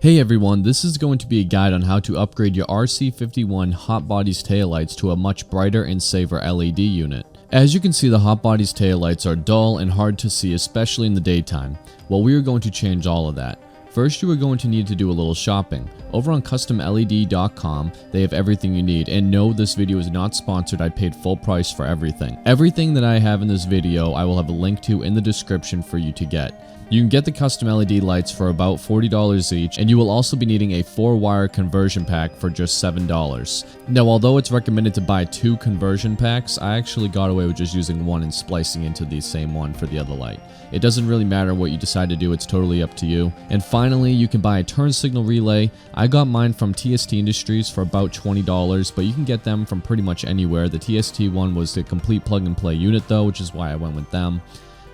Hey everyone, this is going to be a guide on how to upgrade your RC51 Hot Bodies taillights to a much brighter and safer LED unit. As you can see, the Hot Bodies taillights are dull and hard to see, especially in the daytime. Well, we are going to change all of that. First, you are going to need to do a little shopping. Over on CustomLED.com, they have everything you need. And no, this video is not sponsored. I paid full price for everything. Everything that I have in this video, I will have a link to in the description for you to get. You can get the custom LED lights for about $40 each, and you will also be needing a 4-wire conversion pack for just $7. Now, although it's recommended to buy 2 conversion packs, I actually got away with just using one and splicing into the same one for the other light. It doesn't really matter what you decide to do, it's totally up to you. And finally, you can buy a turn signal relay. I got mine from TST Industries for about $20, but you can get them from pretty much anywhere. The TST one was the complete plug and play unit though, which is why I went with them.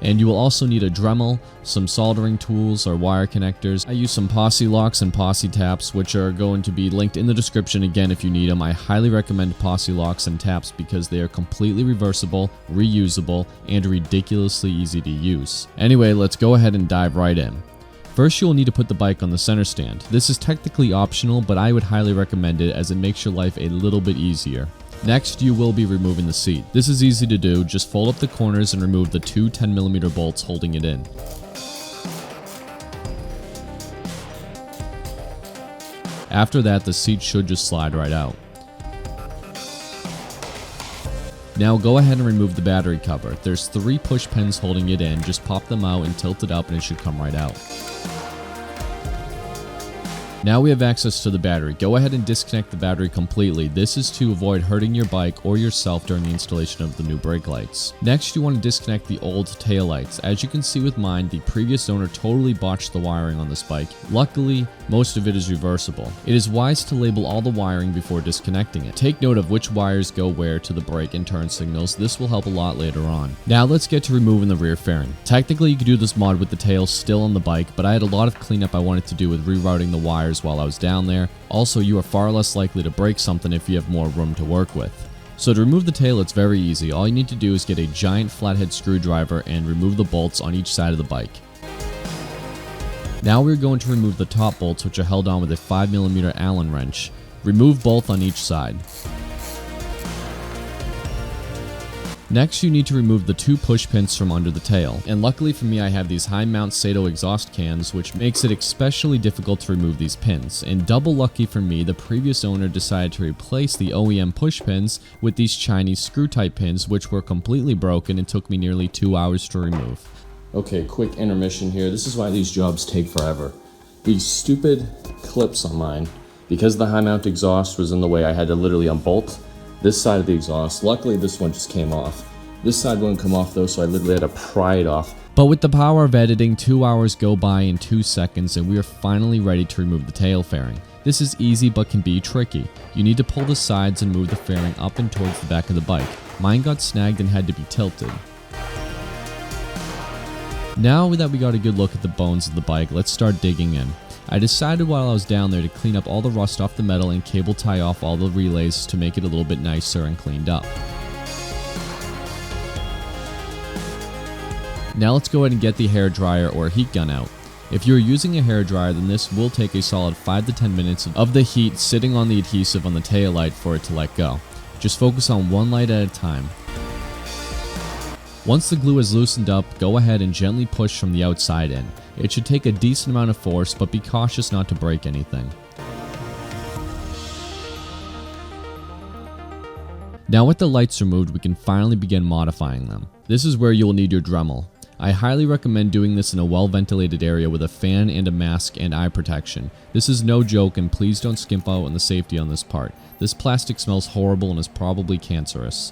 And you will also need a Dremel, some soldering tools or wire connectors. I use some posse locks and posse taps, which are going to be linked in the description again if you need them. I highly recommend posse locks and taps because they are completely reversible, reusable, and ridiculously easy to use. Anyway, let's go ahead and dive right in. First, you will need to put the bike on the center stand. This is technically optional, but I would highly recommend it as it makes your life a little bit easier. Next, you will be removing the seat. This is easy to do, just fold up the corners and remove the 2 10mm bolts holding it in. After that, the seat should just slide right out. Now go ahead and remove the battery cover. There's 3 push pins holding it in, just pop them out and tilt it up and it should come right out. Now we have access to the battery. Go ahead and disconnect the battery completely. This is to avoid hurting your bike or yourself during the installation of the new brake lights. Next, you want to disconnect the old tail lights. As you can see with mine, the previous owner totally botched the wiring on this bike. Luckily, most of it is reversible. It is wise to label all the wiring before disconnecting it. Take note of which wires go where to the brake and turn signals. This will help a lot later on. Now let's get to removing the rear fairing. Technically, you could do this mod with the tail still on the bike, but I had a lot of cleanup I wanted to do with rerouting the wires while I was down there. Also, you are far less likely to break something if you have more room to work with. So to remove the tail, it's very easy. All you need to do is get a giant flathead screwdriver and remove the bolts on each side of the bike. Now we're going to remove the top bolts, which are held on with a 5mm Allen wrench. Remove both on each side. Next, you need to remove the 2 push pins from under the tail. And luckily for me, I have these high mount Sato exhaust cans, which makes it especially difficult to remove these pins. And double lucky for me, the previous owner decided to replace the OEM push pins with these Chinese screw type pins, which were completely broken and took me nearly 2 hours to remove. Okay, quick intermission here. This is why these jobs take forever. These stupid clips on mine, because the high mount exhaust was in the way, I had to literally unbolt this side of the exhaust. Luckily, this one just came off. This side wouldn't come off though, so I literally had to pry it off. But with the power of editing, 2 hours go by in 2 seconds and we are finally ready to remove the tail fairing. This is easy but can be tricky. You need to pull the sides and move the fairing up and towards the back of the bike. Mine got snagged and had to be tilted. Now that we got a good look at the bones of the bike, let's start digging in. I decided while I was down there to clean up all the rust off the metal and cable tie off all the relays to make it a little bit nicer and cleaned up. Now let's go ahead and get the hair dryer or heat gun out. If you're using a hair dryer, then this will take a solid 5 to 10 minutes of the heat sitting on the adhesive on the tail light for it to let go. Just focus on one light at a time. Once the glue is loosened up, go ahead and gently push from the outside in. It should take a decent amount of force, but be cautious not to break anything. Now with the lights removed, we can finally begin modifying them. This is where you will need your Dremel. I highly recommend doing this in a well-ventilated area with a fan and a mask and eye protection. This is no joke, and please don't skimp out on the safety on this part. This plastic smells horrible and is probably cancerous.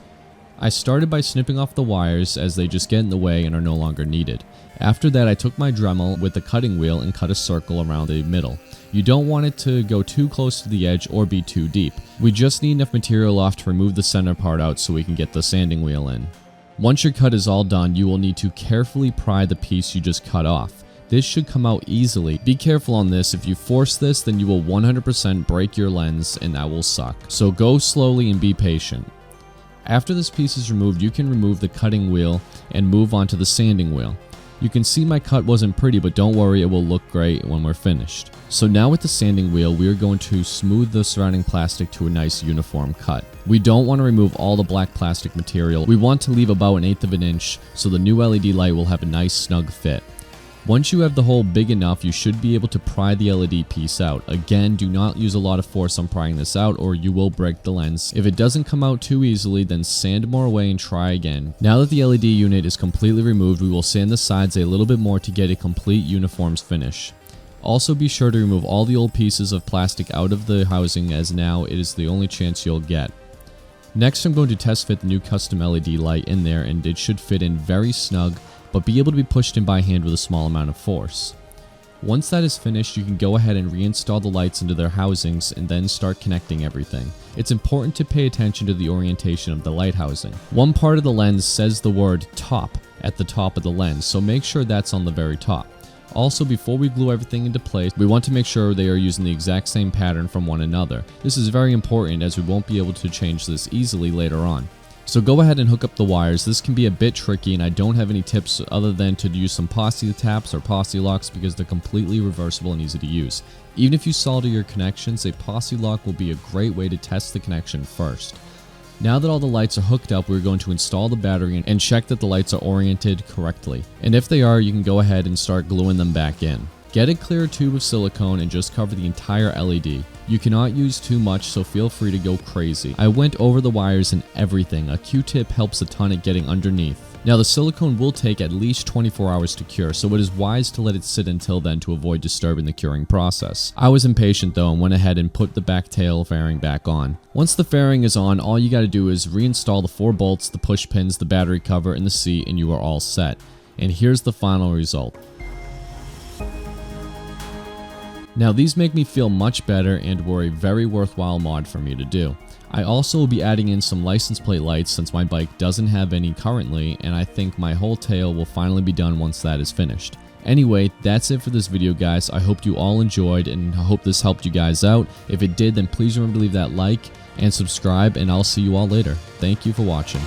I started by snipping off the wires as they just get in the way and are no longer needed. After that, I took my Dremel with the cutting wheel and cut a circle around the middle. You don't want it to go too close to the edge or be too deep. We just need enough material off to remove the center part out so we can get the sanding wheel in. Once your cut is all done, you will need to carefully pry the piece you just cut off. This should come out easily. Be careful on this. If you force this, then you will 100% break your lens and that will suck. So go slowly and be patient. After this piece is removed, you can remove the cutting wheel and move on to the sanding wheel. You can see my cut wasn't pretty, but don't worry, it will look great when we're finished. So now with the sanding wheel, we are going to smooth the surrounding plastic to a nice uniform cut. We don't want to remove all the black plastic material. We want to leave about 1/8 of an inch so the new LED light will have a nice snug fit. Once you have the hole big enough, you should be able to pry the LED piece out. Again, do not use a lot of force on prying this out or you will break the lens. If it doesn't come out too easily, then sand more away and try again. Now that the LED unit is completely removed, we will sand the sides a little bit more to get a complete uniform finish. Also be sure to remove all the old pieces of plastic out of the housing, as now it is the only chance you'll get. Next, I'm going to test fit the new custom LED light in there, and it should fit in very snug, but be able to be pushed in by hand with a small amount of force. Once that is finished, you can go ahead and reinstall the lights into their housings and then start connecting everything. It's important to pay attention to the orientation of the light housing. One part of the lens says the word top at the top of the lens, so make sure that's on the very top. Also, before we glue everything into place, we want to make sure they are using the exact same pattern from one another. This is very important as we won't be able to change this easily later on. So go ahead and hook up the wires. This can be a bit tricky and I don't have any tips other than to use some posse taps or posse locks because they're completely reversible and easy to use. Even if you solder your connections, a posse lock will be a great way to test the connection first. Now that all the lights are hooked up, we're going to install the battery and check that the lights are oriented correctly. And if they are, you can go ahead and start gluing them back in. Get a clear tube of silicone and just cover the entire LED. You cannot use too much, so feel free to go crazy. I went over the wires and everything. A Q-tip helps a ton at getting underneath. Now the silicone will take at least 24 hours to cure, so it is wise to let it sit until then to avoid disturbing the curing process. I was impatient though and went ahead and put the back tail fairing back on. Once the fairing is on, all you gotta do is reinstall the 4 bolts, the push pins, the battery cover, and the seat, and you are all set. And here's the final result. Now these make me feel much better and were a very worthwhile mod for me to do. I also will be adding in some license plate lights since my bike doesn't have any currently, and I think my whole tail will finally be done once that is finished. Anyway, that's it for this video guys. I hope you all enjoyed and I hope this helped you guys out. If it did, then please remember to leave that like and subscribe, and I'll see you all later. Thank you for watching.